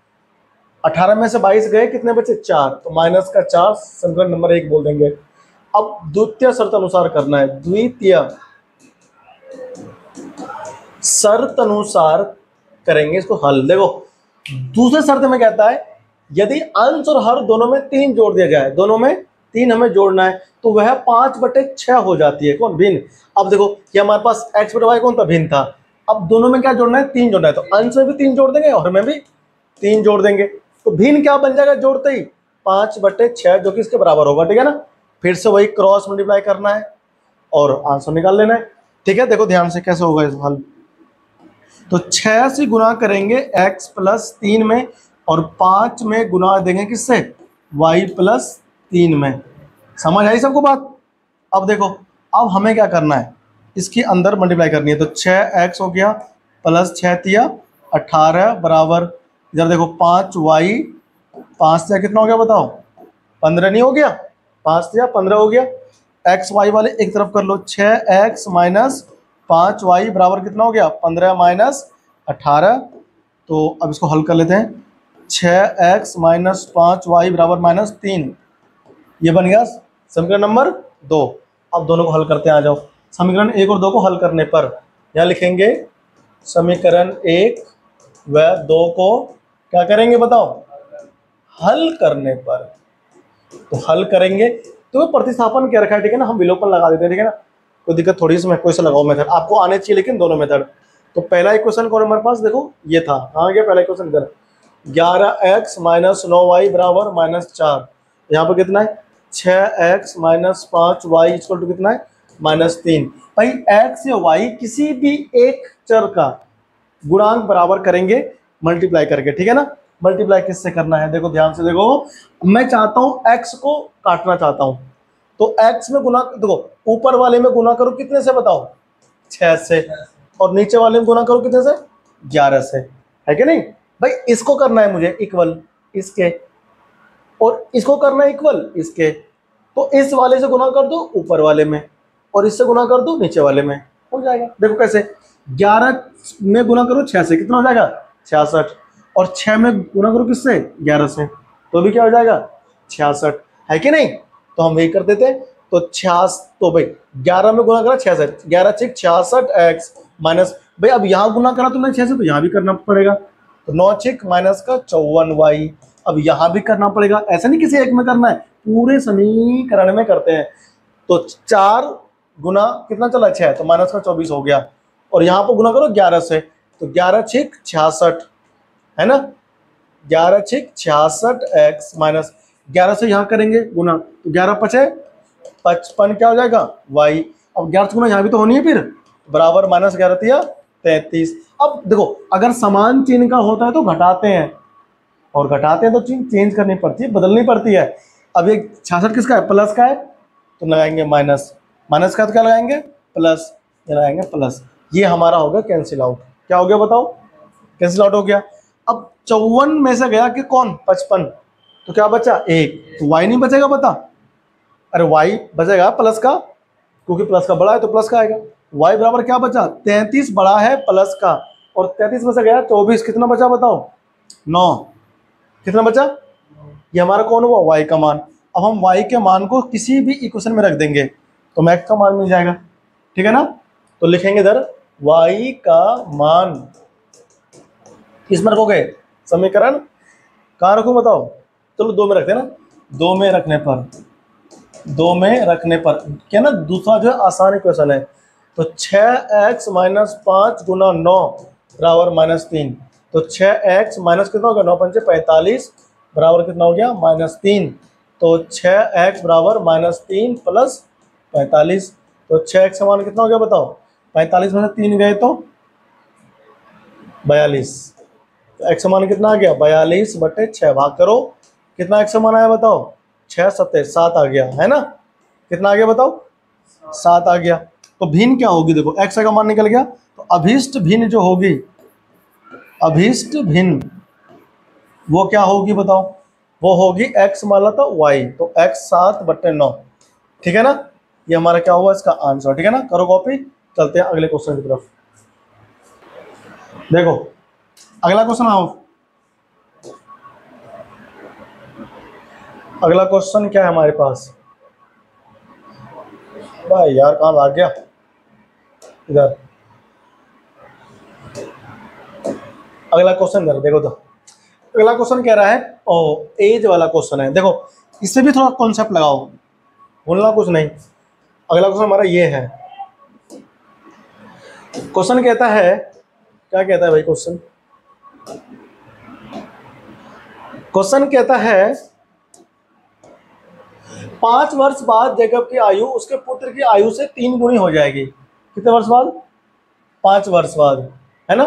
18 में से 22 गए, कितने बचे, 4, तो -4 समीकरण नंबर 1 बोल देंगे। अब द्वितीय शर्त अनुसार करना है, द्वितीय शर्त अनुसार करेंगे इसको हल। देखो दूसरे शर्त में कहता है यदि अंश और हर दोनों में 3 जोड़ दिया जाए, दोनों में 3 हमें जोड़ना है, तो वह 5/6 हो जाती है, कौन, भिन्न। अब देखो ये हमारे पास x/y कौन था, भिन्न था। अब दोनों में क्या जोड़ना है, 3 जोड़ना है, तो अंश में भी 3 जोड़ देंगे और में भी 3 जोड़ देंगे। तो भिन्न क्या बन जाएगा जोड़ते ही, 5/6, जो कि इसके बराबर होगा, ठीक है ना। फिर से वही क्रॉस मल्टीप्लाई करना है और आंसर निकाल लेना है, ठीक है। देखो ध्यान से कैसे होगा इस हल। तो 6 से गुना करेंगे x + 3 में और 5 में गुना देंगे किससे, y + 3 में। समझ आई सबको बात। अब देखो अब हमें क्या करना है, इसके अंदर मल्टीप्लाई करनी है। तो 6x हो गया + 6 तिया 18 बराबर, इधर देखो 5y, 5 से कितना हो गया बताओ, 15 नहीं हो गया, 5 तिया 15 हो गया। x y वाले एक तरफ कर लो, 6x - 5y बराबर कितना हो गया, 15 - 18। तो अब इसको हल कर लेते हैं, 6x - 5y बराबर -3, ये बन गया समीकरण नंबर 2। अब दोनों को हल करते हैं, आ जाओ। समीकरण 1 और 2 को हल करने पर यहाँ लिखेंगे समीकरण 1 व 2 को क्या करेंगे बताओ, हल करने पर। तो हल करेंगे तो प्रतिस्थापन क्या रखा है, ठीक है ना, हम विलोपन लगा देते हैं, ठीक है ना, कोई दिक्कत थोड़ी, इसमें कोई सा लगाओ मेथड, आपको आने चाहिए लेकिन दोनों मेथड। तो पहला इक्वेशन कौन हमारे पास, देखो ये था, कहाँ गया पहला इक्वेशन, इधर 11x - 9y बराबर -4, यहाँ पर कितना है, 6x - 5y = कितना है, -3। भाई x या y किसी भी एक चर का गुणांक बराबर करेंगे मल्टीप्लाई करके, ठीक है ना। मल्टीप्लाई किससे करना है, देखो ध्यान से देखो, मैं चाहता हूं x को काटना चाहता हूं, तो x में गुना, देखो ऊपर वाले में गुना करो कितने से बताओ, 6 से, और नीचे वाले में गुना करो कितने से, 11 से, है कि नहीं। भाई इसको करना है मुझे इक्वल इसके, और इसको करना है इक्वल इसके, तो इस वाले से गुना कर दो ऊपर वाले में और इससे गुना कर दो नीचे वाले में, हो जाएगा। देखो कैसे, 11 में गुना करो 6 से, कितना हो जाएगा, 66, और 6 में गुना करो किससे, 11 से, तो भी क्या हो जाएगा, 66, है कि नहीं। तो हम वही कर देते हैं, तो 66, तो भाई 11 में गुना करा 66, 11 6 66x माइनस, भाई अब यहाँ गुना करा तुमने 6 से, तो यहाँ भी करना पड़ेगा, तो 9 6 -54y, अब यहाँ भी करना पड़ेगा, ऐसा नहीं किसी एक में करना है, पूरे समीकरण में करते हैं। तो 4 गुना कितना चला 6, तो -24 हो गया, और यहाँ पर गुना करो 11 से, तो 11 6 66, है ना, 11 6 66x माइनस 11 से यहाँ करेंगे गुना, तो 11 5 55 क्या हो जाएगा y। अब 11 से गुना यहाँ भी तो होनी है, फिर बराबर -11 तिया 33। अब देखो अगर समान चिन्ह का होता है तो घटाते हैं, और घटाते हैं तो चिन्ह चेंज करनी पड़ती है, बदलनी पड़ती है। अब ये 66 किसका है, प्लस का है, तो लगाएंगे माइनस, माइनस का तो क्या लगाएंगे, प्लस, ये लगाएंगे प्लस, ये हमारा हो गया कैंसिल आउट। क्या हो गया बताओ, कैंसिल आउट हो गया। अब 54 में से गया कि कौन, 55, तो क्या बचा 1, तो y नहीं बचेगा बता, अरे y बचेगा प्लस का, क्योंकि प्लस का बड़ा है तो प्लस का आएगा। y बराबर क्या बचा, 33 बड़ा है प्लस का, और 33 में से गया 24, कितना बचा बताओ, 9, कितना बचा, ये हमारा कौन हुआ, y का मान। अब हम y के मान को किसी भी इक्वेशन में रख देंगे तो मैक्स का मान मिल जाएगा, ठीक है ना। तो लिखेंगे इधर y का मान, किस में रखोगे, समीकरण कहाँ रखूँ बताओ, चलो 2 में रखते हैं ना, 2 में रखने पर क्या ना, दूसरा जो है आसान इक्वेशन है। तो 6x माइनस 5 गुना 9 बराबर -3। तो 6x माइनस कितना हो गया, 9 पंचे 45 बराबर कितना हो गया, -3। तो 6x बराबर -3 प्लस 45। तो 6x का मान कितना हो गया बताओ, 45 में से 3 गए तो 42। तो x का मान कितना आ गया, 42/6। भाग करो, कितना x का मान आया बताओ, 6 7 7 आ गया, है ना। कितना आ गया बताओ, 7 आ गया। तो भिन्न क्या होगी, देखो x का मान निकल गया, तो अभीष्ट भिन्न जो होगी, अभीष्ट भिन्न वो क्या होगी बताओ, वो होगी x मान लो तो y, तो x 7/9, ठीक है ना। ये हमारा क्या हुआ इसका आंसर, ठीक है ना। करो कॉपी, चलते हैं अगले क्वेश्चन की तरफ। देखो अगला क्वेश्चन आओ, अगला क्वेश्चन क्या है हमारे पास, भाई यार कहाँ भाग गया, इधर अगला क्वेश्चन इधर देखो। तो अगला क्वेश्चन कह रहा है, ओ एज वाला क्वेश्चन है। देखो इससे भी थोड़ा कॉन्सेप्ट लगाओ, बोलना कुछ नहीं। अगला क्वेश्चन हमारा ये है, क्वेश्चन कहता है, क्या कहता है भाई क्वेश्चन, क्वेश्चन कहता है 5 वर्ष बाद जैकब की आयु उसके पुत्र की आयु से 3 गुनी हो जाएगी। कितने वर्ष बाद, 5 वर्ष बाद, है ना,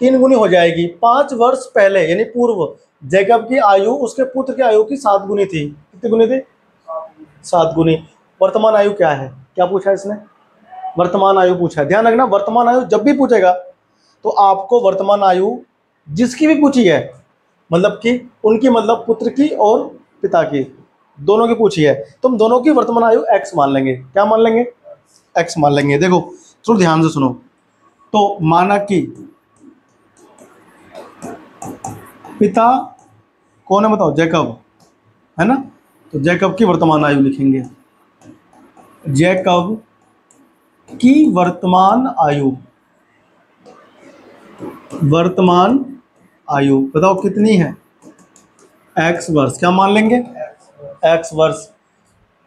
3 गुनी हो जाएगी। 5 वर्ष पहले यानी पूर्व जैकब की आयु उसके पुत्र की आयु की 7 गुनी थी। कितनी गुनी थी, 7 गुनी। वर्तमान आयु क्या है, क्या पूछा है इसने, वर्तमान आयु पूछा है। ध्यान रखना, वर्तमान आयु जब भी पूछेगा तो आपको वर्तमान आयु जिसकी भी पूछी है, मतलब कि उनकी, मतलब पुत्र की और पिता की, दोनों की पूछी है, तो हम दोनों की वर्तमान आयु x मान लेंगे। क्या मान लेंगे, x मान लेंगे। देखो थोड़ा ध्यान से सुनो, तो माना कि पिता कौन है बताओ, जैकब, है ना। तो जैकब की वर्तमान आयु लिखेंगे, जैकब की वर्तमान आयु, वर्तमान आयु बताओ कितनी है, x वर्ष। क्या मान लेंगे, x वर्ष।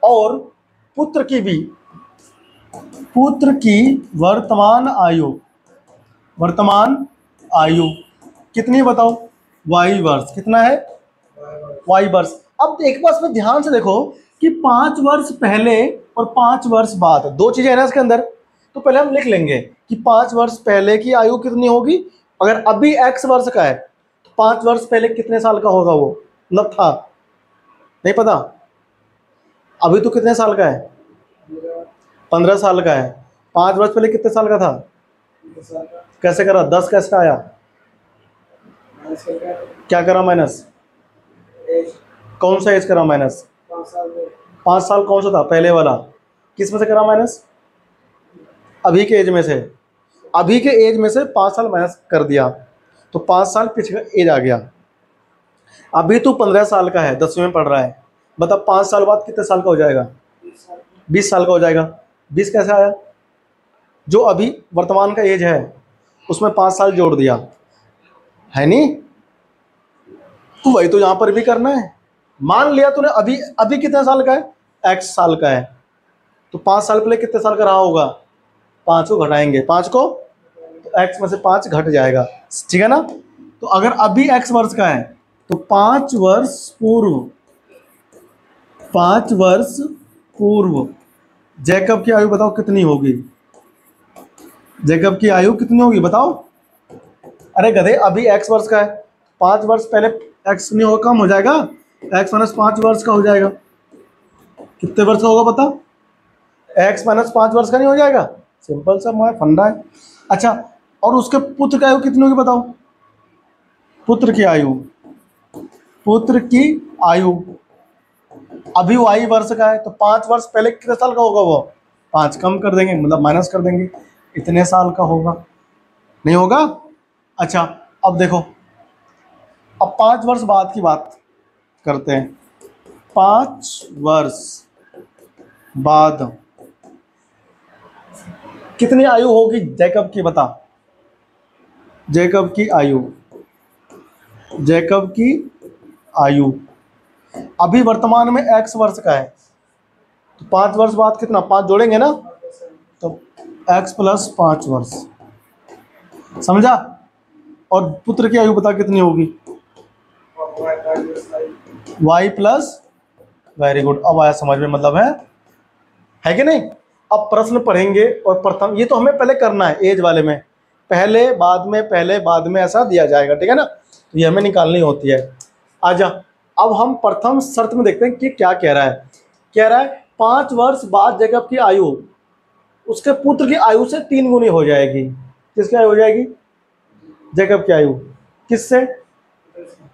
और पुत्र की भी, पुत्र की वर्तमान आयु, वर्तमान आयु कितनी बताओ, y वर्ष। कितना है, y वर्ष। अब एक बार इसमें ध्यान से देखो कि 5 वर्ष पहले और 5 वर्ष बाद, दो चीजें है ना इसके अंदर। तो पहले हम लिख लेंगे कि 5 वर्ष पहले की आयु कितनी होगी, अगर अभी x वर्ष का है तो 5 वर्ष पहले कितने साल का होगा, वो मतलब था, नहीं पता, अभी तो कितने साल का है, 15 साल का है। 5 वर्ष पहले कितने साल का था, कैसे करा, 10 कैसे आया, क्या करा माइनस, कौन सा एज करा माइनस, 5 साल कौन सा था पहले वाला, किस में से करा माइनस, अभी के एज में से, अभी के एज में से 5 साल माइनस कर दिया, तो 5 साल पीछे का एज आ गया। अभी तो 15 साल का है, 10वीं में पढ़ रहा है, बता 5 साल बाद कितने साल का हो जाएगा, 20 साल का हो जाएगा। 20 कैसे आया, जो अभी वर्तमान का एज है उसमें 5 साल जोड़ दिया, है नहीं। तो वही तो यहाँ पर भी करना है। मान लिया तूने अभी, अभी कितने साल का है, x साल का है, तो 5 साल पहले कितने साल का रहा होगा, 5 को घटाएंगे, 5 को, तो x में से 5 घट जाएगा, ठीक है ना। तो अगर अभी x वर्ष का है तो 5 वर्ष पूर्व, 5 वर्ष पूर्व जैकब की आयु बताओ कितनी होगी, जैकब की आयु कितनी होगी बताओ। अरे गधे, अभी x वर्ष का है, 5 वर्ष पहले x नहीं होगा, कम हो जाएगा, x माइनस 5 वर्ष का हो जाएगा। कितने वर्ष का होगा बता, x माइनस 5 वर्ष का नहीं हो जाएगा, सिंपल सा हमारा फंडा है। अच्छा, और उसके पुत्र की आयु कितनी होगी बताओ, पुत्र की आयु, पुत्र की आयु अभी y वर्ष का है तो 5 वर्ष पहले कितने साल का होगा, वो 5 कम कर देंगे, मतलब माइनस कर देंगे, इतने साल का होगा, नहीं होगा। अच्छा अब देखो, अब 5 वर्ष बाद की बात करते हैं। 5 वर्ष बाद कितनी आयु होगी जैकब की, बता। जैकब की आयु, जैकब की आयु अभी वर्तमान में x वर्ष का है, तो 5 वर्ष बाद कितना, 5 जोड़ेंगे ना, तो x + 5 वर्ष, समझा। और पुत्र की आयु बता कितनी होगी, y +, वेरी गुड, अब आया समझ में, मतलब है कि नहीं। अब प्रश्न पढ़ेंगे और प्रथम, ये तो हमें पहले करना है एज वाले में, पहले बाद में, पहले बाद में ऐसा दिया जाएगा, ठीक है ना, तो ये हमें निकालनी होती है। आजा, अब हम प्रथम शर्त में देखते हैं कि क्या कह रहा है। कह रहा है 5 वर्ष बाद जैकब की आयु उसके पुत्र की आयु से 3 गुनी हो जाएगी। किसकी आयु हो जाएगी, जैकब की आयु, किससे,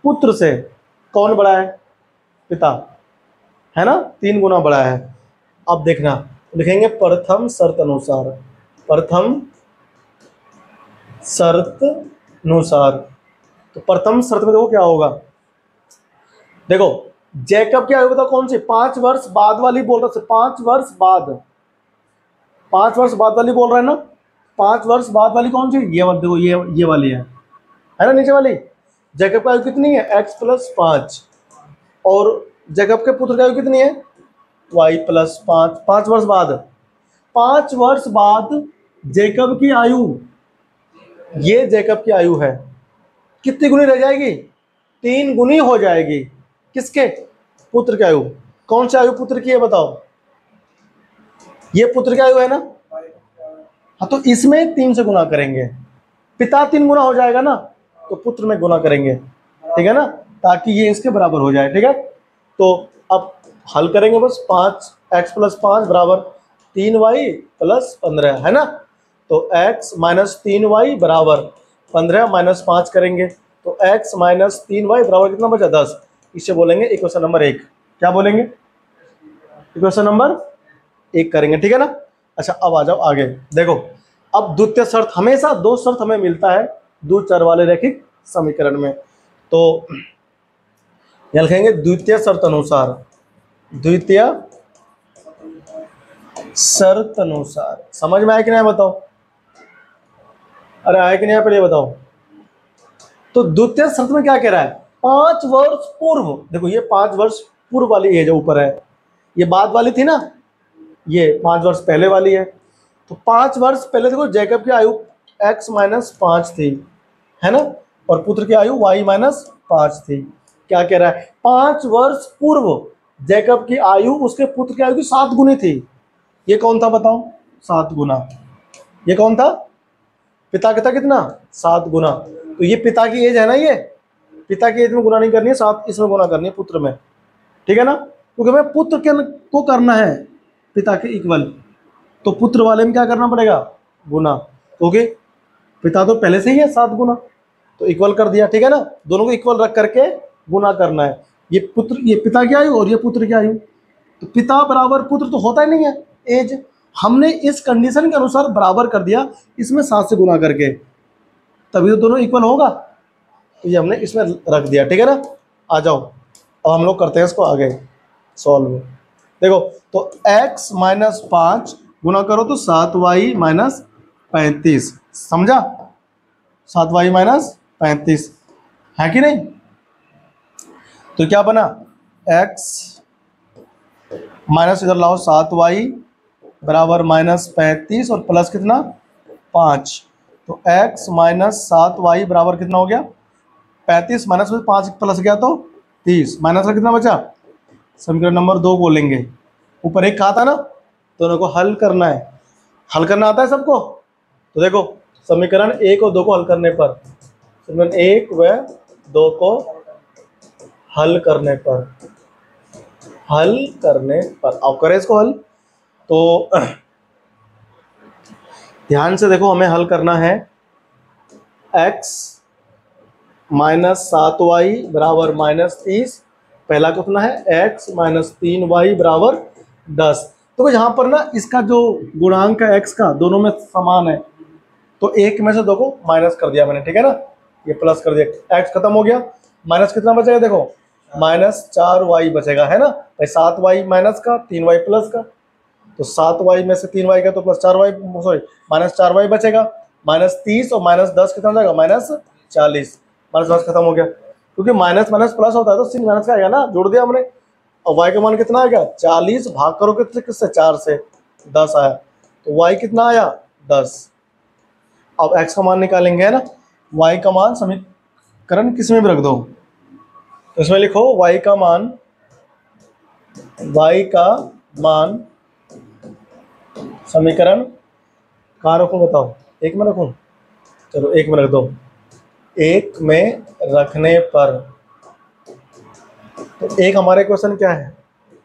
पुत्र से। कौन बड़ा है, पिता, है ना, 3 गुना बड़ा है। अब देखना, लिखेंगे प्रथम शर्त अनुसार, प्रथम शर्त अनुसार। तो प्रथम शर्त में देखो क्या होगा, देखो जैकब की आयु बताओ कौन सी, 5 वर्ष बाद वाली बोल रहा है, 5 वर्ष बाद, 5 वर्ष बाद वाली बोल रहा है ना, 5 वर्ष बाद वाली कौन सी, ये वाली, देखो ये वाली है ना, नीचे वाली। जैकब की आयु कितनी है, x + 5, और जैकब के पुत्र की आयु कितनी है, y + 5, 5 वर्ष बाद। 5 वर्ष बाद जैकब की आयु, ये जैकब की आयु है, कितनी गुनी रह जाएगी, 3 गुनी हो जाएगी। किसके, पुत्र की आयु। कौन सी आयु पुत्र की है बताओ, ये पुत्र की आयु है ना, हाँ, तो इसमें 3 से गुना करेंगे, पिता 3 गुना हो जाएगा ना, तो पुत्र में गुना करेंगे, ठीक है ना, ताकि ये इसके बराबर हो जाए, ठीक है। तो अब हल करेंगे बस, 5x + 5 = 3y + 15, है ना, तो x - 3y = 15 - 5 करेंगे, तो x - 3y = कितना बचा, 10। इसे बोलेंगे इक्वेशन नंबर 1। क्या बोलेंगे, इक्वेशन नंबर 1 करेंगे, ठीक है ना। अच्छा, अब आ जाओ आगे, देखो अब द्वितीय शर्त, हमेशा 2 शर्त हमें मिलता है दो चर वाले रैखिक समीकरण में, तो यहाँ लिखेंगे द्वितीय शर्त अनुसार, द्वितीय शर्त अनुसार। समझ में आया कि नहीं बताओ, अरे आया कि नहीं, पहले बताओ। तो द्वितीय शर्त में क्या कह रहा है, 5 वर्ष पूर्व, देखो ये 5 वर्ष पूर्व वाली एज ऊपर है, ये बाद वाली थी ना, ये 5 वर्ष पहले वाली है। तो 5 वर्ष पहले देखो जैकब की आयु x - 5 थी, है ना, और पुत्र की आयु y - 5 थी। क्या कह रहा है, 5 वर्ष पूर्व जैकब की आयु उसके पुत्र की आयु की 7 गुनी थी। ये कौन था बताओ, 7 गुना। ये कौन था, पिता का था कितना, 7 गुना। तो ये पिता की एज है ना, ये पिता की एज में गुना नहीं करनी है, 7 इसमें गुना करनी है पुत्र में, ठीक है ना, क्योंकि हमें पुत्र को करना है पिता के इक्वल, तो पुत्र वाले में क्या करना पड़ेगा, गुना, क्योंकि पिता तो पहले से ही है 7 गुना, तो इक्वल कर दिया, ठीक है ना, दोनों को इक्वल रख करके गुना करना है। ये पुत्र, ये पिता की आयु और ये पुत्र की आयु, तो पिता बराबर पुत्र तो होता ही नहीं है एज, हमने इस कंडीशन के अनुसार बराबर कर दिया, इसमें 7 से गुना करके, तभी तो दोनों इक्वल होगा, तो ये हमने इसमें रख दिया, ठीक है ना। आ जाओ, अब हम लोग करते हैं इसको आगे सॉल्व। देखो, तो x - 5 गुना करो तो 7y - 35, समझा, 7y - 35 है कि नहीं। तो क्या बना, x माइनस इधर लाओ, 7y = -35 और प्लस कितना 5, तो x - 7y बराबर कितना हो गया, 35 माइनस में 5 प्लस गया तो 30, माइनस का कितना बचा, समीकरण नंबर 2 बोलेंगे। ऊपर 1 कहा था ना, दोनों को हल करना है, हल करना आता है सबको। तो देखो समीकरण 1 और 2 को हल करने पर, समीकरण 1 व 2 को हल करने पर, अब करें इसको हल। तो ध्यान से देखो, हमें हल करना है x - 7y = -30, पहला कितना है x - 3y = 10। तो यहाँ पर ना इसका जो गुणांक है x का, दोनों में समान है, तो एक में से 2 को माइनस कर दिया मैंने, ठीक है ना, ये प्लस कर दिया, x खत्म हो गया, माइनस कितना बचेगा देखो -4y बचेगा, है ना भाई। 7y माइनस का, 3y प्लस का, तो 7y में से 3y का तो प्लस 4y, सॉरी -4y बचेगा। -30 और -10 कितना हो जाएगा, -40। -10 खत्म हो गया, क्योंकि माइनस माइनस प्लस होता है तो sin माइनस का आएगा ना, जोड़ दिया हमने। और y का मान कितना आएगा, 40 भाग करो कितने, किससे, 4 से, 10 आया, तो y कितना आया, 10। अब x का मान निकालेंगे, है ना। y का मान समीकरण किस में भी रख दो, तो इसमें लिखो y का मान समीकरण कहाँ रखूं बताओ, एक में रखूं, चलो एक में रख दो। एक में रखने पर, तो एक हमारे क्वेश्चन क्या है,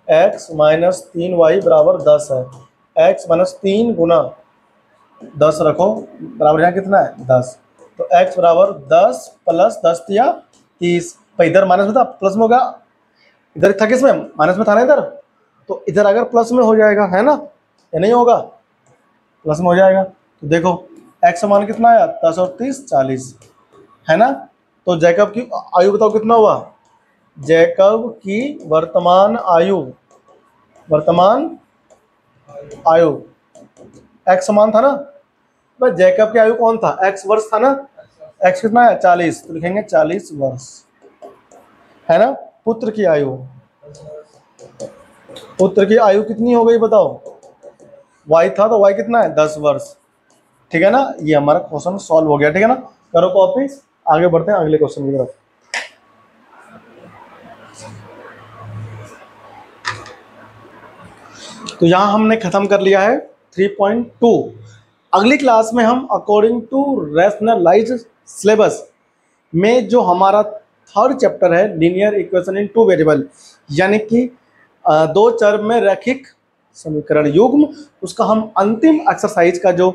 x - 3y बराबर 10 है। x - 3 गुना 10 रखो, बराबर यहाँ कितना है, 10। तो x बराबर 10 प्लस 10 या 30। इधर माइनस में था, प्लस में होगा, इधर था किसमें, माइनस में था ना इधर, तो इधर अगर प्लस में हो जाएगा, है ना, या नहीं होगा, प्लस में हो जाएगा। तो देखो x मान कितना आया, 10 और 30 40, है ना। तो जैकब की आयु बताओ कितना हुआ, जैकब की वर्तमान आयु x समान था ना भाई, जैकब की आयु कौन था, x वर्ष था ना, x कितना है, 40, तो लिखेंगे 40 वर्ष, है ना। पुत्र की आयु कितनी हो गई बताओ, y था तो y कितना है, 10 वर्ष, ठीक है ना। ये हमारा क्वेश्चन सॉल्व हो गया, ठीक है ना। करो कॉपी, आगे बढ़ते हैं अगले क्वेश्चन की तरफ। तो यहां हमने खत्म कर लिया है 3.2। अगली क्लास में हम अकॉर्डिंग टू रैशनलाइज्ड सिलेबस में जो हमारा थर्ड चैप्टर है, linear equation in two variable, यानी कि दो चर में रैखिक समीकरण युग्म, उसका हम अंतिम एक्सरसाइज का जो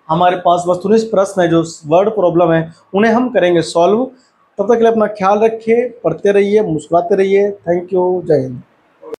हमारे पास वस्तुनिष्ठ प्रश्न है, जो वर्ड प्रॉब्लम है, उन्हें हम करेंगे सॉल्व। तब तक के लिए अपना ख्याल रखिए, पढ़ते रहिए, मुस्कुराते रहिए। थैंक यू, जय हिंद।